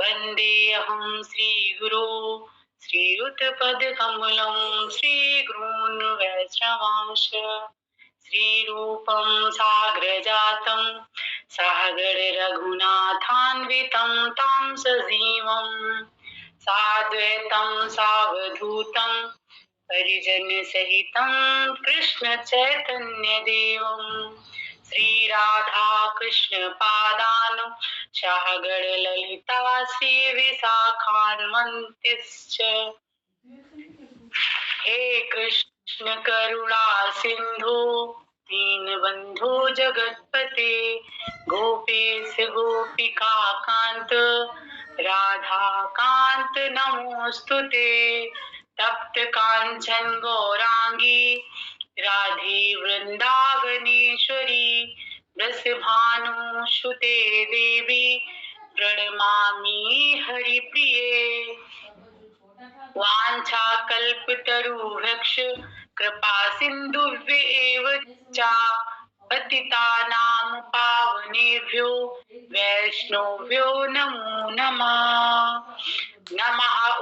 वन्देऽहं श्रीगुरो श्रीयुतपदकमलं श्रीगुरून् वैष्णवांश श्रीरूपं साग्रजातं सागर रघुनाथान्वितं तं सजीवं साद्वैतं सावधूतं परिजन सहितं कृष्ण चैतन्य देवं श्री राधा कृष्ण पादान सागर ललिता श्री विशाखान्वन्तिश्च हे कृष्ण करुणा सिंधु दीनबंधु जगतपते गोपेश गोपिका कांत राधा कांत नमोस्तुते तप्त कांचन गौरांगी राधे वृंदावनेश्वरी वृषभानुसुते देवी प्रणमामि हरिप्रिये वाञ्छाकल्पतरुभ्यश्च कृपा सिन्धुभ्येव च पतितानां पावनेभ्यो वैष्णवेभ्यो नमो नमः। नमः ॐ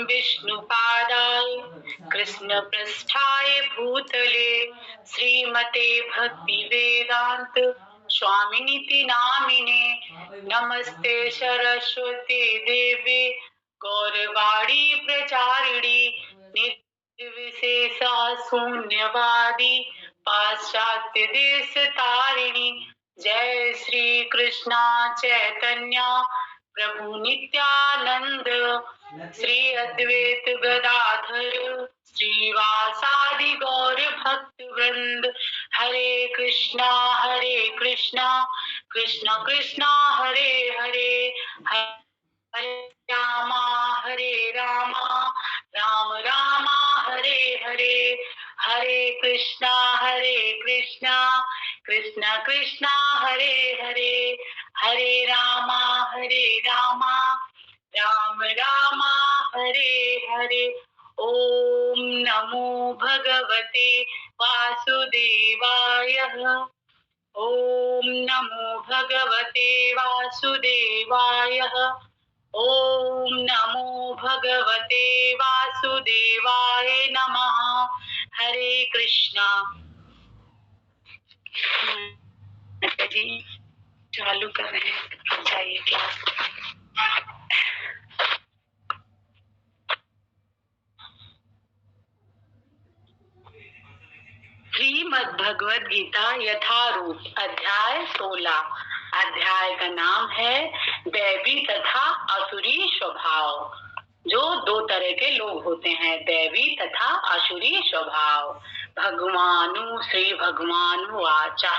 विष्णुपादाय कृष्णपृष्ठाय भूतले श्रीमते भक्तिवेदान्त स्वामिनिति नामिने नमस्ते सरस्वती देवे गौरवाणी प्रचारिणी निर्विशेषा शून्यवादी पाश्चात्य देश तारिणी जय श्री कृष्णा चैतन्य प्रभु नित्यानंद श्री अद्वैत गदाधर श्रीवासादि गौर भक्त वृंद हरे कृष्णा कृष्णा कृष्णा हरे हरे हरे रामा राम रामा हरे हरे हरे कृष्णा कृष्णा कृष्णा हरे हरे हरे रामा राम रामा हरे हरे। ओम नमो भगवते वासुदेवाय। ओम नमो भगवते वासुदेवाय। ओम नमो भगवते वासुदेवाय नमः। हरे कृष्णा। जी चालू कर रहे हैं, जाइए क्लास। श्रीमद् भगवद गीता यथारूप अध्याय 16। अध्याय का नाम है दैवी तथा असुरी स्वभाव। जो दो तरह के लोग होते हैं, दैवी तथा असुरी स्वभाव। भगवानु श्री भगवानु वाचा।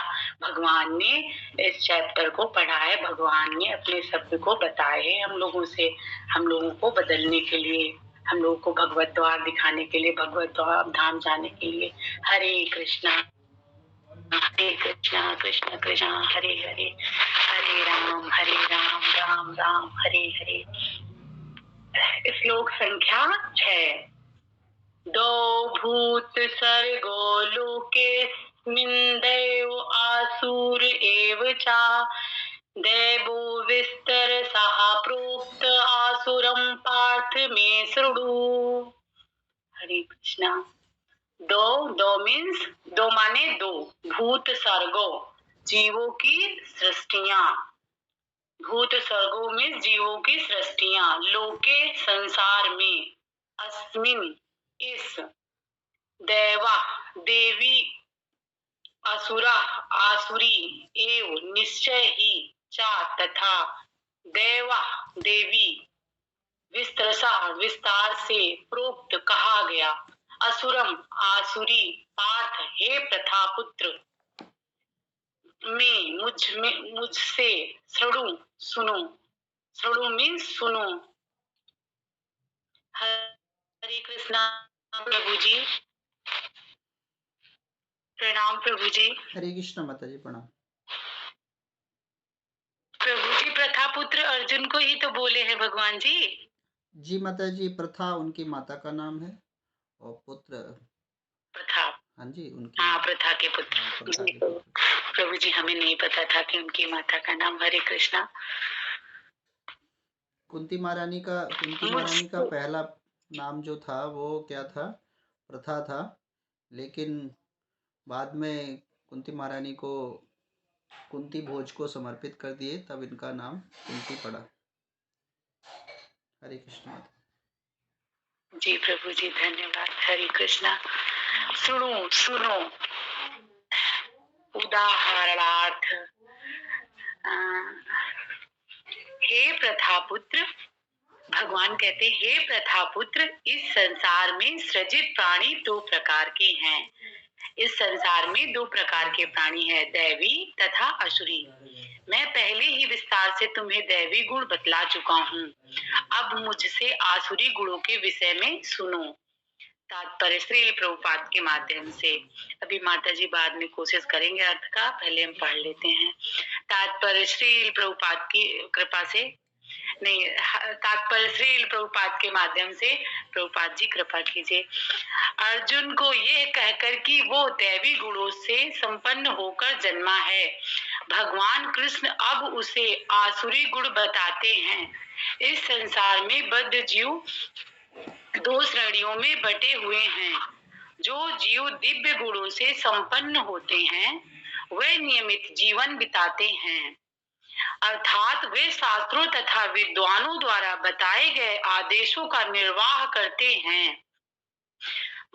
भगवान ने इस चैप्टर को पढ़ा है, भगवान ने अपने शब्द को बताए हैं हम लोगों से, हम लोगों को बदलने के लिए, हम लोगों को भगवत द्वार दिखाने के लिए, भगवत धाम जाने के लिए। हरे कृष्णा कृष्ण कृष्ण हरे हरे, हरे राम राम राम हरे हरे। श्लोक संख्या 6। दो भूत सर्गो लोकेस्मिन् दैव आसुर एव च दैवो विस्तरसः प्रोक्त आसुरं पार्थ मे शृणु। हरे कृष्णा। दो मीन्स दो माने दो, भूत सर्गो जीवों की सृष्टियां, भूत सर्गो में जीवों की सृष्टियां, लोके संसार में, अस्मिन इस, दैवा देवी, असुरा आसुरी, एव निश्चय ही, चा तथा, देवा देवी, विस्तरसा विस्तार से, प्रोक्त कहा गया, असुरम आसुरी, पार्थ हे प्रथा पुत्र, में मुझसे, श्रृणु सुनो, श्रृणु मीन्स सुनो। हरे कृष्णा प्रभु जी। प्रणाम प्रभु जी। हरे कृष्ण माता जी प्रणाम। प्रभु जी प्रथा पुत्र अर्जुन को ही तो बोले हैं भगवान जी। जी माता जी, प्रथा उनकी माता का नाम है और पुत्र प्रथा, हाँ जी उनकी, हाँ प्रथा के पुत्र जी। तो प्रभु जी हमें नहीं पता था कि उनकी माता का नाम। हरे कृष्णा। कुंती महारानी का मुझ पहला नाम जो था वो क्या था? प्रथा था, लेकिन बाद में कुंती महारानी को कुंती भोज को समर्पित कर दिए, तब इनका नाम कुंती पड़ा। हरे कृष्ण माता। जी प्रभु जी, धन्यवाद। हरे कृष्णा। सुनो सुनो, उदाहरणार्थ, अ, हे प्रथापुत्र, भगवान कहते हैं, हे प्रथापुत्र, इस संसार में सृजित प्राणी दो प्रकार के हैं। इस संसार में दो प्रकार के प्राणी हैं, दैवी तथा असुरी। मैं पहले ही विस्तार से तुम्हें दैवी गुण बतला चुका हूँ। अब मुझसे आसुरी गुणों के विषय में सुनो। तात्पर्य श्रील प्रभुपाद के माध्यम से। अभी माता जी बाद में कोशिश करेंगे अर्थ का, पहले हम पढ़ लेते हैं। तात्पर्य श्रील प्रभुपाद की कृपा से, नहीं, तात्पर्य श्रील प्रभुपाद के माध्यम से। प्रभुपाद जी कृपा कीजिए। अर्जुन को यह कहकर कि वो दैवी गुणों से संपन्न होकर जन्मा है, भगवान कृष्ण अब उसे आसुरी गुण बताते हैं। इस संसार में बद्ध जीव दो श्रेणियों में बटे हुए हैं। जो जीव दिव्य गुणों से संपन्न होते हैं वे नियमित जीवन बिताते हैं, अर्थात वे शास्त्रों तथा विद्वानों द्वारा बताए गए आदेशों का निर्वाह करते हैं।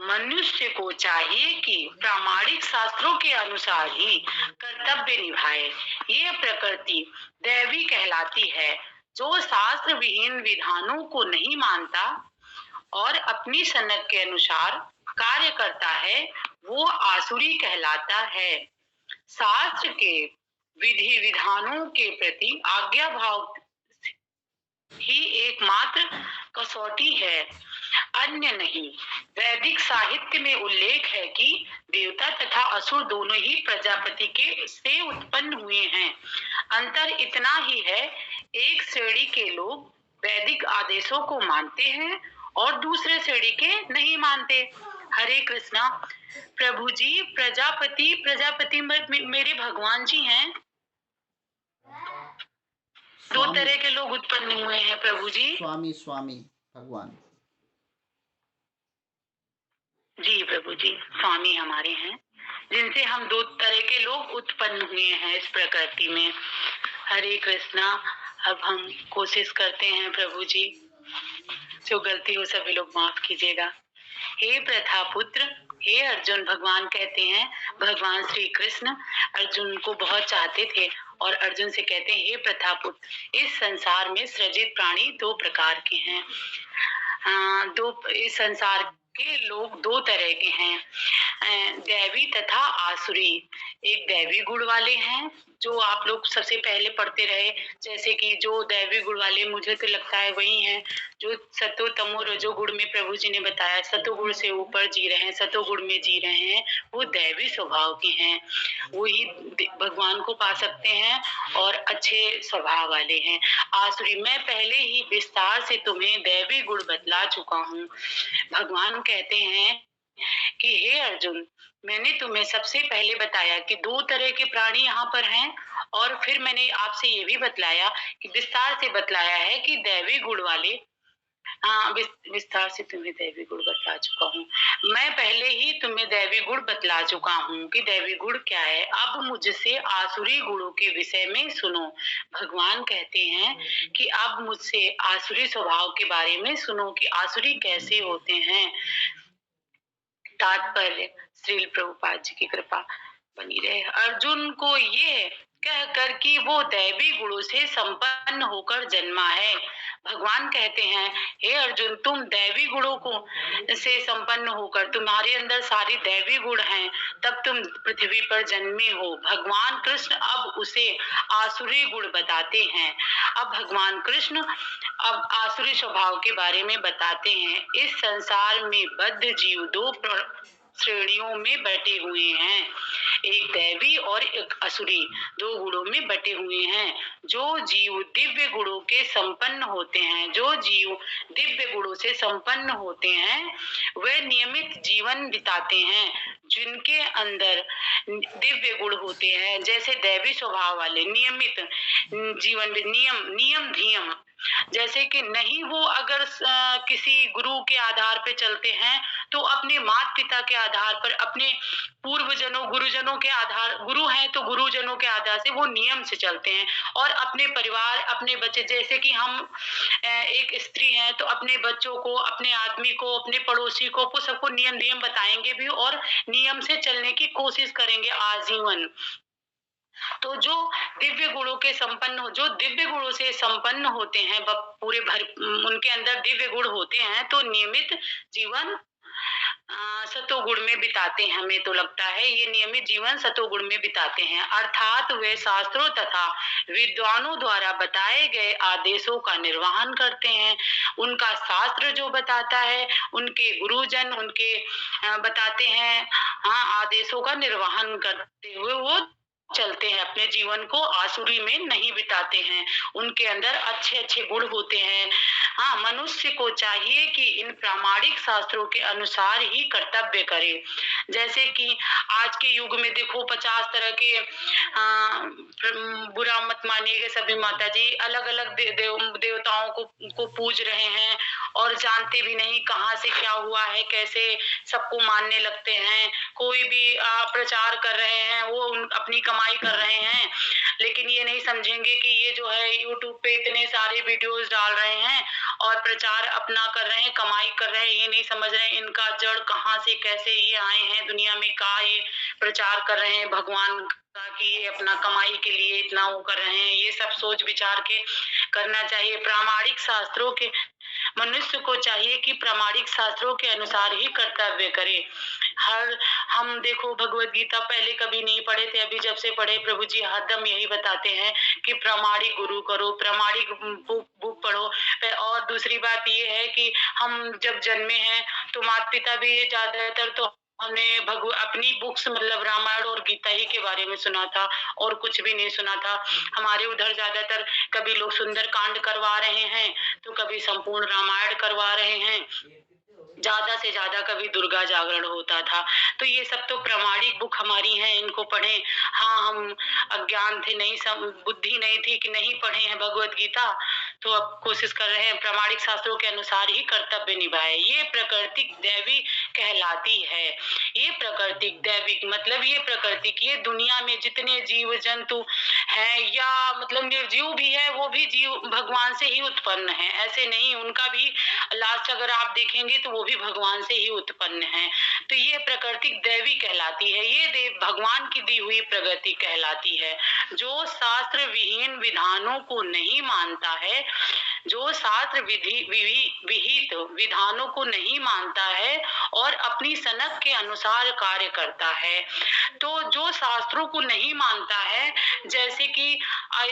मनुष्य को चाहिए कि प्रामाणिक शास्त्रों के अनुसार ही कर्तव्य निभाए। ये प्रकृति दैवी कहलाती है। जो शास्त्र विहीन विधानों को नहीं मानता और अपनी सनक के अनुसार कार्य करता है, वो आसुरी कहलाता है। शास्त्र के विधि विधानों के प्रति आज्ञा भाव ही एकमात्र कसौटी है, अन्य नहीं। वैदिक साहित्य में उल्लेख है कि देवता तथा असुर दोनों ही प्रजापति के से उत्पन्न हुए हैं। अंतर इतना ही है, एक श्रेणी के लोग वैदिक आदेशों को मानते हैं और दूसरे श्रेणी के नहीं मानते। हरे कृष्णा। प्रभु जी, प्रजापति मेरे भगवान जी हैं। दो तरह के लोग उत्पन्न हुए हैं प्रभु जी। स्वामी भगवान जी प्रभु जी, स्वामी हमारे हैं, जिनसे हम दो तरह के लोग उत्पन्न हुए हैं इस प्रकृति में। हरे कृष्णा। अब हम कोशिश करते हैं प्रभु जी, जो गलती हो सभी लोग माफ कीजिएगा। हे प्रथा पुत्र, हे अर्जुन, भगवान कहते हैं, भगवान श्री कृष्ण अर्जुन को बहुत चाहते थे और अर्जुन से कहते हैं, हे प्रथा पुत्र, इस संसार में सृजित प्राणी दो प्रकार के हैं। इस संसार के लोग दो तरह के हैं, दैवी तथा आसुरी। एक दैवी गुण वाले हैं, जो आप लोग सबसे पहले पढ़ते रहे, जैसे कि जो दैवी गुण वाले मुझे तो लगता है वही हैं जो सतो तमो रजो गुण में प्रभु जी ने बताया, सतो गुण से ऊपर जी रहे हैं, सतो गुण में जी रहे हैं, वो दैवी स्वभाव के हैं, वो ही भगवान को पा सकते हैं और अच्छे स्वभाव वाले हैं। आसुरी, मैं पहले ही विस्तार से तुम्हें दैवी गुण बतला चुका हूँ। भगवान कहते हैं कि हे अर्जुन, मैंने तुम्हें सबसे पहले बताया कि दो तरह के प्राणी यहाँ पर हैं, और फिर मैंने आपसे ये भी बतलाया कि विस्तार से बतलाया है कि दैवी गुण वाले, विस्तार से तुम्हें दैवी गुण बतला चुका हूँ। मैं पहले ही तुम्हें दैवी गुण बतला चुका हूँ कि दैवी गुण क्या है। अब मुझसे आसुरी गुणों के विषय में सुनो। भगवान कहते हैं कि अब मुझसे आसुरी स्वभाव के बारे में सुनो कि आसुरी कैसे होते हैं। तात्पर्य श्रील प्रभुपाद जी की कृपा बनी रहे। अर्जुन को ये कहकर कि वो दैवी गुणों से संपन्न होकर जन्मा है, भगवान कहते हैं, हे अर्जुन, तुम दैवी गुणों को से संपन्न होकर, तुम्हारे अंदर सारी दैवी गुण हैं, तब तुम पृथ्वी पर जन्मे हो। भगवान कृष्ण अब उसे आसुरी गुण बताते हैं। अब भगवान कृष्ण अब आसुरी स्वभाव के बारे में बताते हैं। इस संसार में बद्ध जीव दो श्रेणियों में बटे हुए हैं, एक दैवी और एक असुरी, दो गुणों में बटे हुए हैं। जो जीव दिव्य गुणों के संपन्न होते हैं, जो जीव दिव्य गुणों से संपन्न होते हैं, वे नियमित जीवन बिताते हैं। जिनके अंदर दिव्य गुण होते हैं, जैसे दैवी स्वभाव वाले, नियमित जीवन, नियम धियम, जैसे कि नहीं वो अगर किसी गुरु के आधार पे चलते हैं, तो अपने माता पिता के आधार पर, अपने पूर्वजनों गुरुजनों के आधार, गुरु हैं तो गुरुजनों के आधार से वो नियम से चलते हैं। और अपने परिवार, अपने बच्चे, जैसे कि हम एक स्त्री हैं तो अपने बच्चों को, अपने आदमी को, अपने पड़ोसी को, वो सबको नियम नियम बताएंगे भी और नियम से चलने की कोशिश करेंगे आजीवन। तो जो दिव्य गुणों के संपन्न, जो दिव्य गुणों से संपन्न होते हैं, पूरे भर उनके अंदर दिव्य गुण होते हैं, तो नियमित जीवन सतोगुण में बिताते हैं। हमें तो लगता है ये नियमित जीवन सतोगुण में बिताते हैं, अर्थात वे शास्त्रों तथा विद्वानों द्वारा बताए गए आदेशों का निर्वहन करते हैं। उनका शास्त्र जो बताता है, उनके गुरुजन उनके बताते हैं, हाँ, आदेशों का निर्वहन करते हुए वो चलते हैं, अपने जीवन को आसुरी में नहीं बिताते हैं। उनके अंदर अच्छे अच्छे गुण होते हैं। हाँ, मनुष्य को चाहिए कि इन प्रामाणिक शास्त्रों के अनुसार ही कर्तव्य करे। जैसे कि आज के युग में देखो 50 तरह के बुरा मत मानिएगा सभी माता जी, अलग अलग देवताओं को पूज रहे हैं और जानते भी नहीं कहाँ से क्या हुआ है, कैसे सबको मानने लगते हैं। कोई भी प्रचार कर रहे हैं, वो अपनी कमाई कर रहे हैं, लेकिन ये नहीं समझेंगे कि ये जो है यूट्यूब पे इतने सारे वीडियोस डाल रहे हैं और प्रचार अपना कर रहे हैं, कमाई कर रहे हैं। ये नहीं समझ रहे हैं इनका जड़ कहाँ से, कैसे ये आए हैं दुनिया में, का ये प्रचार कर रहे हैं भगवान का, कि ये अपना कमाई के लिए इतना वो कर रहे हैं। ये सब सोच विचार के करना चाहिए। प्रामाणिक शास्त्रों के, मनुष्य को चाहिए कि प्रामाणिक शास्त्रों के अनुसार ही कर्तव्य करे। हम देखो भगवत गीता पहले कभी नहीं पढ़े थे, अभी जब से पढ़े, प्रभु जी हरदम यही बताते हैं कि प्रामाणिक गुरु करो, प्रामाणिक बुक पढ़ो। और दूसरी बात ये है कि हम जब जन्मे हैं तो माता पिता भी ज्यादातर तो हमने अपनी बुक्स मतलब रामायण और गीता ही के बारे में सुना था, और कुछ भी नहीं सुना था। हमारे उधर ज्यादातर कभी लोग सुंदर कांड करवा रहे हैं, तो कभी संपूर्ण रामायण करवा रहे हैं, ज्यादा से ज्यादा कभी दुर्गा जागरण होता था। तो ये सब तो प्रामाणिक बुक हमारी हैं, इनको पढ़ें। हाँ, हम अज्ञान थे, नहीं बुद्धि नहीं थी कि नहीं पढ़े हैं भगवत गीता, तो अब कोशिश कर रहे हैं प्रामाणिक शास्त्रों के अनुसार ही कर्तव्य निभाए। ये प्राकृतिक दैवी कहलाती है। ये प्राकृतिक दैविक मतलब ये प्राकृतिक, ये दुनिया में जितने जीव जंतु हैं या मतलब निर्जीव भी है, वो भी जीव भगवान से ही उत्पन्न है। ऐसे नहीं, उनका भी लास्ट अगर आप देखेंगे तो वो भी भगवान से ही उत्पन्न है। तो ये प्राकृतिक दैवी कहलाती है, ये देव भगवान की दी हुई प्रगति कहलाती है। जो शास्त्र विहीन विधानों को नहीं मानता है, जो शास्त्र विहित विधानों को नहीं मानता है और अपनी सनक के अनुसार कार्य करता है, तो जो शास्त्रों को नहीं मानता है, जैसे कि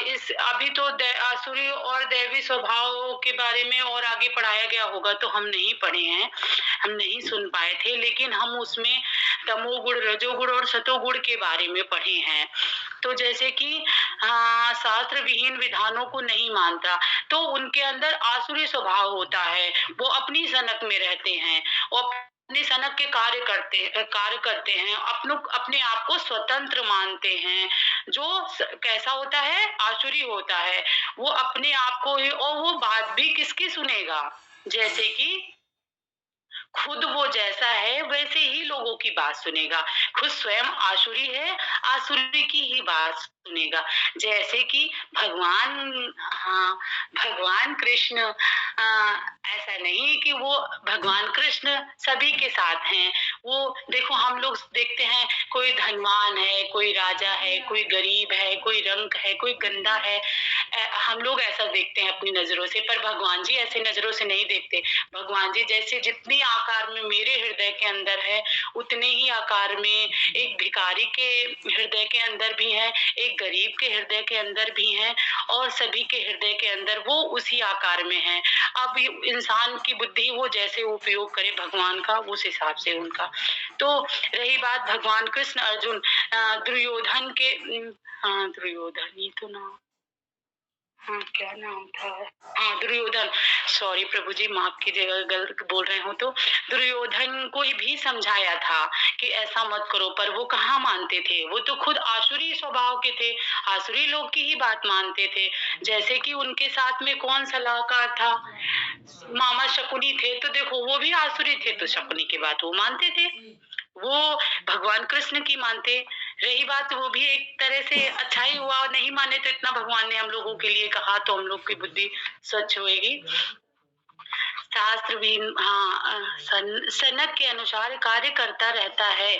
इस अभी तो आसुरी और दैवी स्वभाव के बारे में और आगे पढ़ाया गया होगा, तो हम नहीं पढ़े हैं, हम नहीं सुन पाए थे, लेकिन हम उसमें तमोगुण, रजोगुण और सतोगुण के बारे में पढ़े हैं। तो जैसे कि शास्त्र विहीन विधानों को नहीं मानता, तो उनके अंदर आसुरी स्वभाव होता है। वो अपनी सनक में रहते हैं, वो अपने सनक के कार्य करते हैं, अपने आप को स्वतंत्र मानते हैं। जो कैसा होता है, आसुरी होता है, वो अपने आप को ही, और वो बात भी किसकी सुनेगा, जैसे कि खुद वो जैसा है वैसे ही लोगों की बात सुनेगा। खुद स्वयं आसुरी है, आसुरी की ही बात सुनेगा। जैसे कि भगवान, हाँ, भगवान कृष्ण, ऐसा नहीं कि वो भगवान कृष्ण सभी के साथ हैं। वो देखो, हम लोग देखते हैं कोई धनवान है, कोई राजा है, कोई गरीब है, कोई रंग है, कोई गंदा है, हम लोग ऐसा देखते हैं अपनी नजरों से, पर भगवान जी ऐसे नजरों से नहीं देखते। भगवान जी जैसे जितनी आकार में मेरे हृदय के अंदर है, उतने ही आकार में एक भिखारी के हृदय के अंदर भी है, एक गरीब के हृदय के अंदर भी है, और सभी के हृदय के अंदर वो उसी आकार में है। अब इंसान की बुद्धि वो जैसे उपयोग करे भगवान का, उस हिसाब से उनका। तो रही बात भगवान कृष्ण अर्जुन दुर्योधन के, दुर्योधन ही तो ना, हाँ, क्या नाम था? हाँ, दुर्योधन। सॉरी प्रभु जी, माफ कीजिएगा गलत बोल रहे हो तो। दुर्योधन को भी समझाया था कि ऐसा मत करो, पर वो कहाँ मानते थे। वो तो खुद आसुरी स्वभाव के थे, आसुरी लोग की ही बात मानते थे। जैसे कि उनके साथ में कौन सलाहकार था? मामा शकुनी थे, तो देखो वो भी आसुरी थे, तो शकुनी की बात वो मानते थे। वो भगवान कृष्ण की मानते। रही बात, वो भी एक तरह से अच्छा ही हुआ, नहीं माने तो इतना भगवान ने हम लोगों के लिए कहा, तो हम लोग की बुद्धि स्वच्छ होएगी। शास्त्र भी हाँ, सनक के अनुसार कार्य करता रहता है।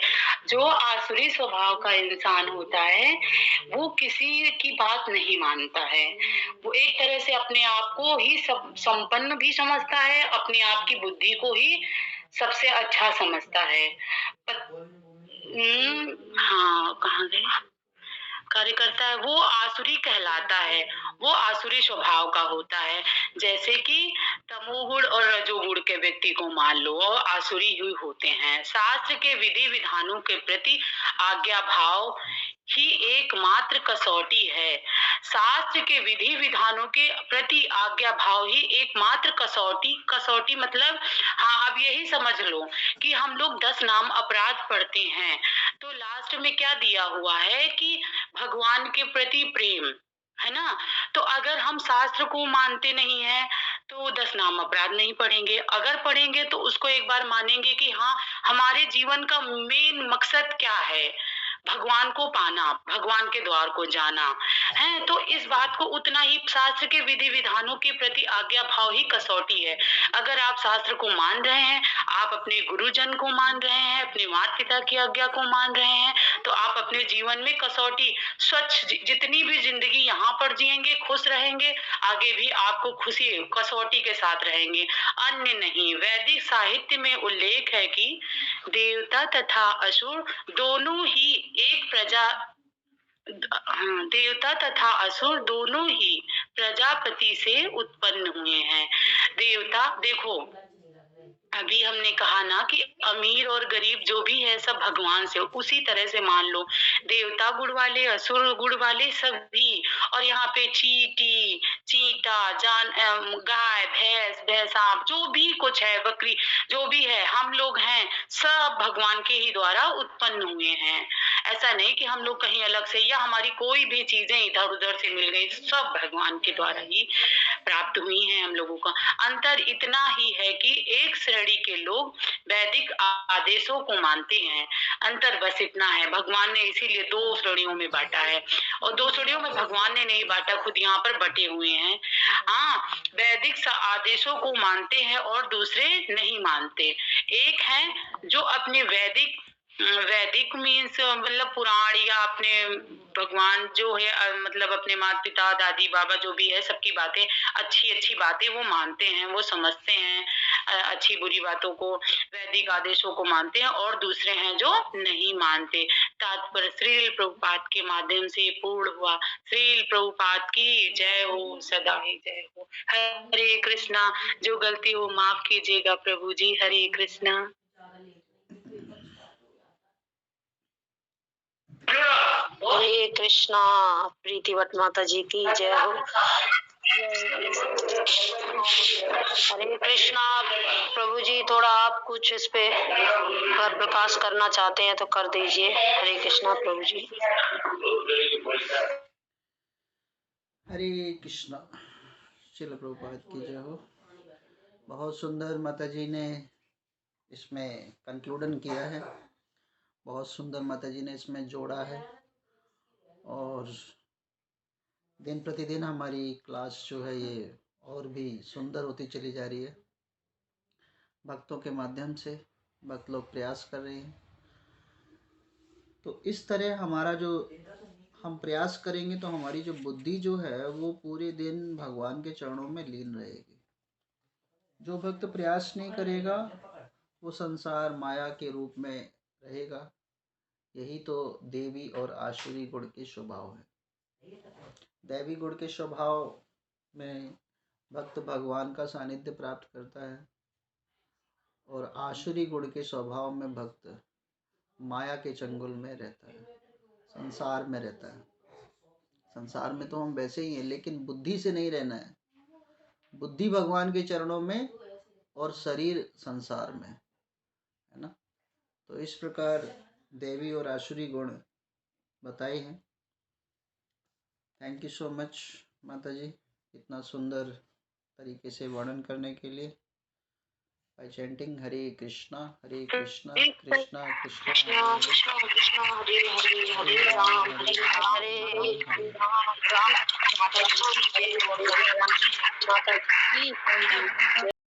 जो आसुरी स्वभाव का इंसान होता है वो किसी की बात नहीं मानता है। वो एक तरह से अपने आप को ही सब संपन्न भी समझता है, अपने आप की बुद्धि को ही सबसे अच्छा समझता है। हाँ, कहाँ गए? कार्य करता है, वो आसुरी कहलाता है। वो आसुरी स्वभाव का होता है। जैसे कि तमोगुण और रजोगुण के व्यक्ति को मान लो, वो आसुरी ही होते हैं। शास्त्र के विधि विधानों के प्रति आज्ञा भाव ही एकमात्र कसौटी है। शास्त्र के विधि विधानों के प्रति आज्ञा भाव ही एकमात्र कसौटी, कसौटी मतलब हाँ, अब यही समझ लो कि हम लोग 10 नाम अपराध पढ़ते हैं, तो लास्ट में क्या दिया हुआ है कि भगवान के प्रति प्रेम, है ना? तो अगर हम शास्त्र को मानते नहीं है तो 10 नाम अपराध नहीं पढ़ेंगे। अगर पढ़ेंगे तो उसको एक बार मानेंगे कि हाँ, हमारे जीवन का मेन मकसद क्या है? भगवान को पाना, भगवान के द्वार को जाना है। तो इस बात को उतना ही शास्त्र के विधि विधानों के प्रति आज्ञा भाव ही कसौटी है। अगर आप शास्त्र को मान रहे हैं, आप अपने गुरुजन को मान रहे हैं, अपने माता पिता की आज्ञा को मान रहे हैं, तो आप अपने जीवन में कसौटी स्वच्छ जितनी भी जिंदगी यहाँ पर जिएंगे, खुश रहेंगे, आगे भी आपको खुशी कसौटी के साथ रहेंगे, अन्य नहीं। वैदिक साहित्य में उल्लेख है कि देवता तथा असुर दोनों ही एक प्रजा देवता तथा असुर दोनों ही प्रजापति से उत्पन्न हुए हैं। देवता देखो, अभी हमने कहा ना कि अमीर और गरीब जो भी है सब भगवान से, उसी तरह से मान लो देवता गुण वाले, असुर गुण वाले सभी। और यहाँ पे चींटी, चींटा, गाय, भैंस, भैंसा, जो भी कुछ है, बकरी, जो भी है, हम लोग हैं, सब भगवान के ही द्वारा उत्पन्न हुए हैं। ऐसा नहीं कि हम लोग कहीं अलग से या हमारी कोई भी चीजें इधर उधर से मिल गई, सब भगवान के द्वारा ही प्राप्त हुई हैं हम लोगों का। अंतर इतना ही है कि एक श्रेणी के लोग वैदिक आदेशों को मानते हैं, अंतर बस इतना है। भगवान ने इसीलिए 2 श्रेणियों में बांटा है, और 2 श्रेणियों में भगवान ने नहीं बांटा, खुद यहाँ पर बटे हुए हैं। हाँ, वैदिक आदेशों को मानते हैं और दूसरे नहीं मानते। एक है जो अपने वैदिक मीन्स मतलब पुराण या अपने भगवान जो है मतलब अपने माता पिता दादी बाबा जो भी है सबकी बातें, अच्छी अच्छी बातें वो मानते हैं, वो समझते हैं अच्छी बुरी बातों को, वैदिक आदेशों को मानते हैं। और दूसरे हैं जो नहीं मानते। तात्पर्य श्रील प्रभुपाद के माध्यम से पूर्ण हुआ। श्रील प्रभुपाद की जय हो, सदा ही जय हो। हरे कृष्णा। जो गलती हो माफ कीजिएगा प्रभु जी। हरे कृष्णा। हरे कृष्णा। प्रीतिवत माता जी की जय हो। हरे कृष्णा। प्रभु जी थोड़ा आप कुछ इस पे अगर प्रकाश करना चाहते हैं तो कर दीजिए। हरे कृष्णा प्रभु जी। हरे कृष्णा। श्रील प्रभुपाद की जय हो। बहुत सुंदर माता जी ने इसमें कंक्लूडन किया है, बहुत सुंदर माता जी ने इसमें जोड़ा है। और दिन प्रतिदिन हमारी क्लास जो है ये और भी सुंदर होती चली जा रही है। भक्तों के माध्यम से भक्त लोग प्रयास कर रहे हैं। तो इस तरह हमारा जो हम प्रयास करेंगे तो हमारी जो बुद्धि जो है वो पूरे दिन भगवान के चरणों में लीन रहेगी। जो भक्त प्रयास नहीं करेगा वो संसार माया के रूप में रहेगा। यही तो देवी और आसुरी गुण के स्वभाव है। दैवी गुण के स्वभाव में भक्त भगवान का सानिध्य प्राप्त करता है, और आसुरी गुण के स्वभाव में भक्त माया के चंगुल में रहता है, संसार में रहता है। संसार में तो हम वैसे ही हैं, लेकिन बुद्धि से नहीं रहना है। बुद्धि भगवान के चरणों में और शरीर संसार में, है ना। तो इस प्रकार देवी और आसुरी गुण बताए हैं। थैंक यू सो मच माता जी, इतना सुंदर तरीके से वर्णन करने के लिए। बाय चैंटिंग हरे कृष्णा कृष्णा कृष्णा कृष्णा कृष्णा हरे हरे हरे राम हरे राम।